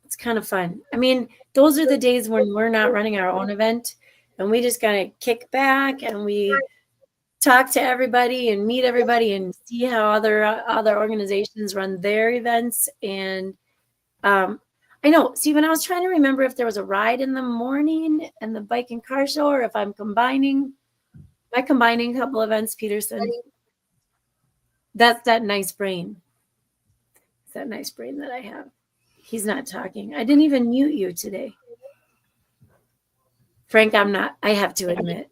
It's kind of fun. I mean, those are the days when we're not running our own event, and we just kind of kick back and we talk to everybody and meet everybody and see how other organizations run their events. And I know, Stephen, I was trying to remember if there was a ride in the morning and the bike and car show, or if I'm combining a couple events, Peterson. That's that nice brain. It's that nice brain that I have. He's not talking. I didn't even mute you today. Frank, I'm not. I have to admit.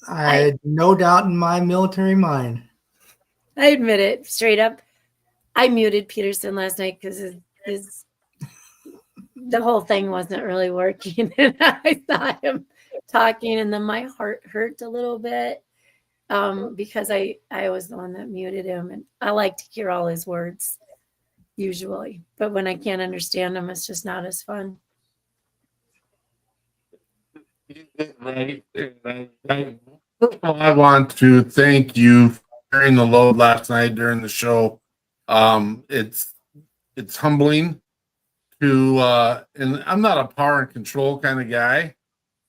I had no doubt in my military mind. I admit it straight up. I muted Peterson last night because the whole thing wasn't really working. And I saw him talking, and then my heart hurt a little bit because I was the one that muted him. And I like to hear all his words usually. But when I can't understand them, it's just not as fun. Right. First of all, I want to thank you for carrying the load last night during the show. It's humbling to, and I'm not a power and control kind of guy,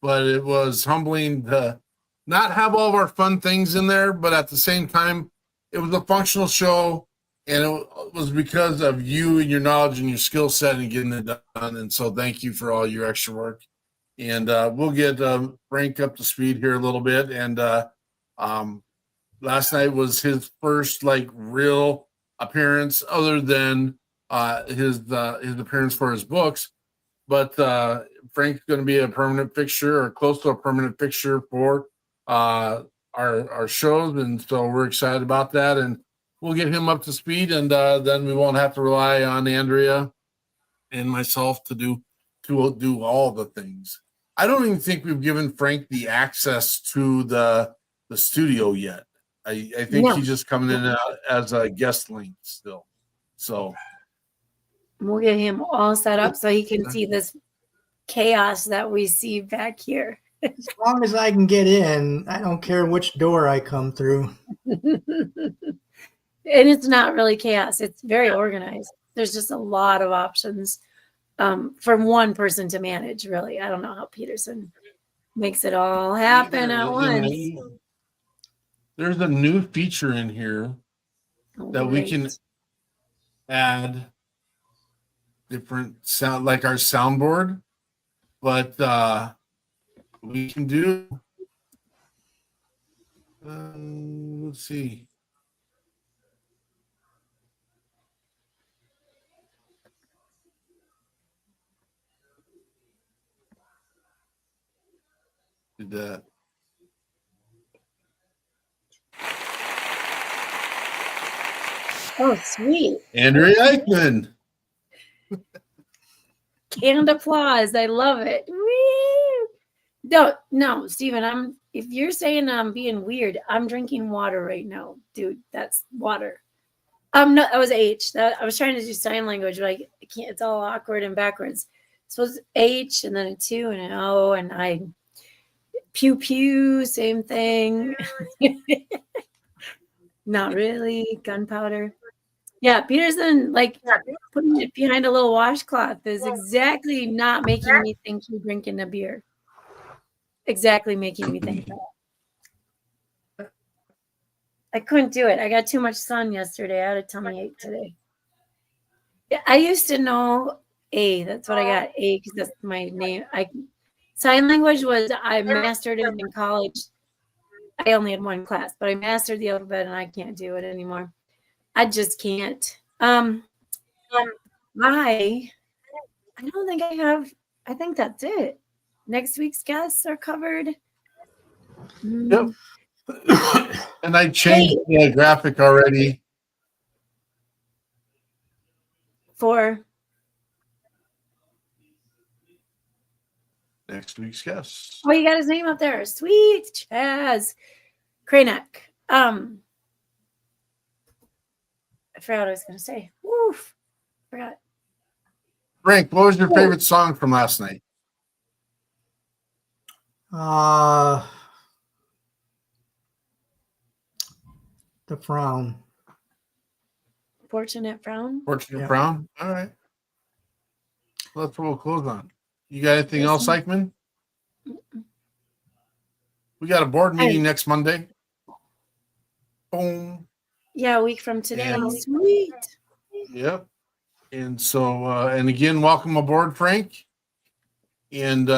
but it was humbling to not have all of our fun things in there, but at the same time, it was a functional show, and it was because of you and your knowledge and your skill set and getting it done. And so thank you for all your extra work. And we'll get Frank up to speed here a little bit. And last night was his first real appearance, other than his appearance for his books. But Frank's going to be a permanent fixture, or close to a permanent fixture, for our shows, and so we're excited about that. And we'll get him up to speed, and then we won't have to rely on Andrea and myself to do all the things. I don't even think we've given Frank the access to the studio yet. I think he's just coming in as a guest link still. So we'll get him all set up so he can see this chaos that we see back here. As long as I can get in, I don't care which door I come through. And it's not really chaos. It's very organized. There's just a lot of options for one person to manage, really. I don't know how Peterson makes it all happen at once. There's a new feature in here that we can add different sound, like our soundboard, but we can do, let's see. Did that. Oh, sweet. Andrea Eichmann. Canned applause. I love it. Woo! No, Stephen, if you're saying I'm being weird, I'm drinking water right now. Dude, that's water. No, that was H. I was trying to do sign language, but I can't, it's all awkward and backwards. So it's H and then a 2 and an O, and I pew pew, same thing. Not really. Gunpowder. Yeah, Peterson, putting it behind a little washcloth is exactly not making me think you're drinking a beer. Exactly making me think that. I couldn't do it. I got too much sun yesterday. I had a tummy ache today. Yeah, I used to know A. That's what I got. A, because that's my name. Sign language I mastered it in college. I only had one class, but I mastered the alphabet, and I can't do it anymore. I just can't. I don't think I have. I think that's it. Next week's guests are covered. Yep. And I changed the graphic already. For Next week's guest. oh, you got his name up there. Sweet Chaz Kranek. I forgot what I was going to say. Woof. Forgot. Frank, what was your favorite song from last night? The Frown. Fortunate Frown. Fortunate Frown? All right. Well, that's what we'll close on. You got anything else, Eichmann? We got a board meeting next Monday. Boom. Yeah, a week from today. And- Sweet. Yep. And so, and again, welcome aboard, Frank. And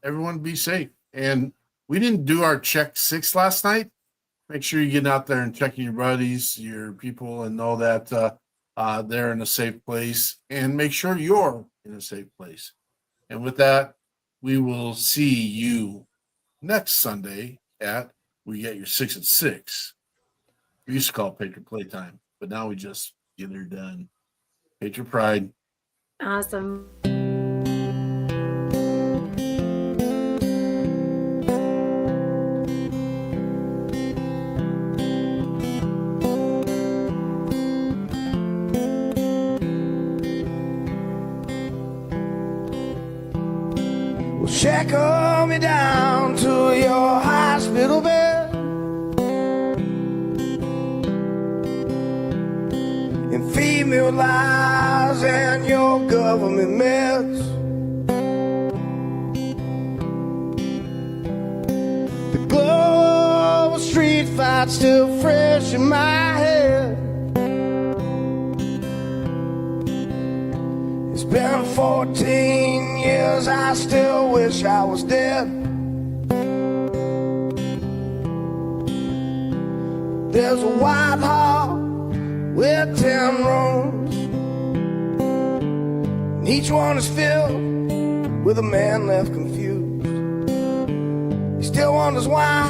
everyone be safe. And we didn't do our check 6 last night. Make sure you're getting out there and checking your buddies, your people, and know that they're in a safe place. And make sure you're in a safe place. And with that, we will see you next Sunday at we get your 6 at 6. We used to call it Patriot Playtime, but now we just get her done. Patriot Pride. Awesome. Well, shackle me down to your hospital bed and feed me with lies and your government meds. The glow of a street fight still fresh in my head. It's been 14 years, I still wish I was dead. There's a white hall with 10 rooms, and each one is filled with a man left confused. He still wonders why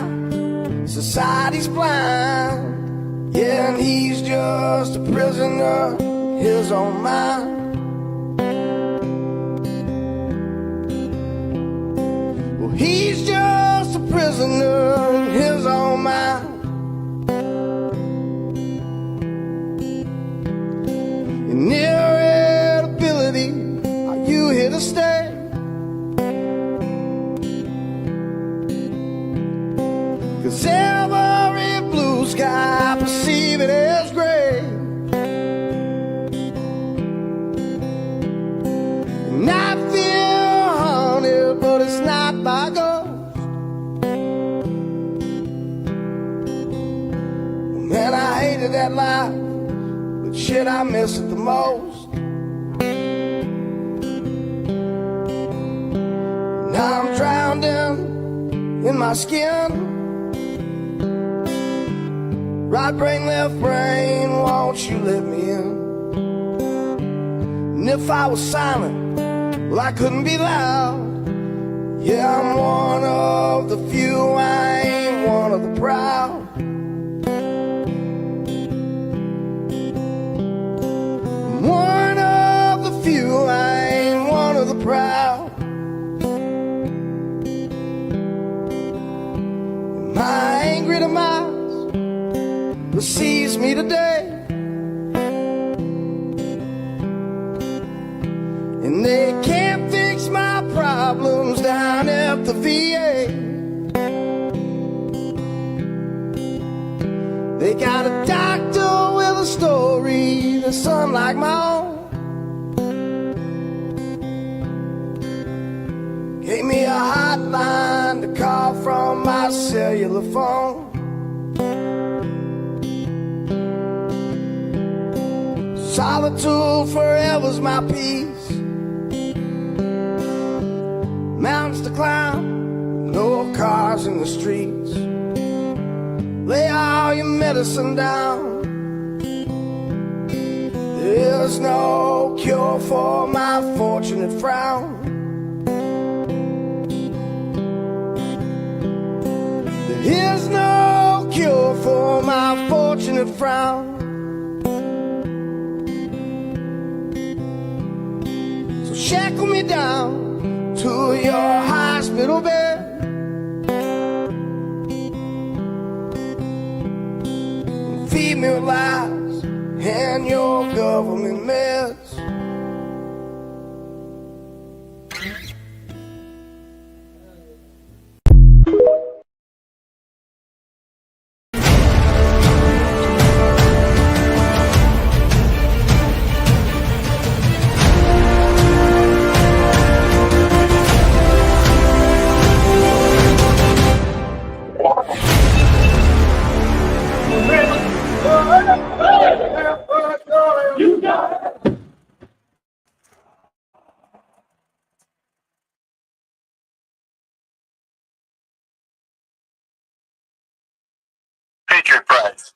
society's blind. Yeah, and he's just a prisoner in his own mind. Well, he's just a prisoner in his own mind. In irritability, are you here to stay? 'Cause every blue sky, I perceive it as gray. And I feel haunted, but it's not by ghosts. Man, I hated that life, but shit, I miss it the most. Now I'm drowned in my skin. Right brain, left brain, won't you let me in? And if I was silent, well, I couldn't be loud. Yeah, I'm one of the few, I ain't one of the proud. I'm one of the few, I ain't one of the proud. My angry demise will seize me today, and they can't fix my problems down at the VA. They got a doctor with a story that's unlike my own. Gave me a hotline to call from my cellular phone. Solitude forever's my peace. Mountains to climb, no cars in the streets. Lay all your medicine down. There's no cure for my fortunate frown. The Here's no cure for my fortunate frown. So shackle me down to your hospital bed. Feed me with lies and your government meds. You got it. Patriot Prize.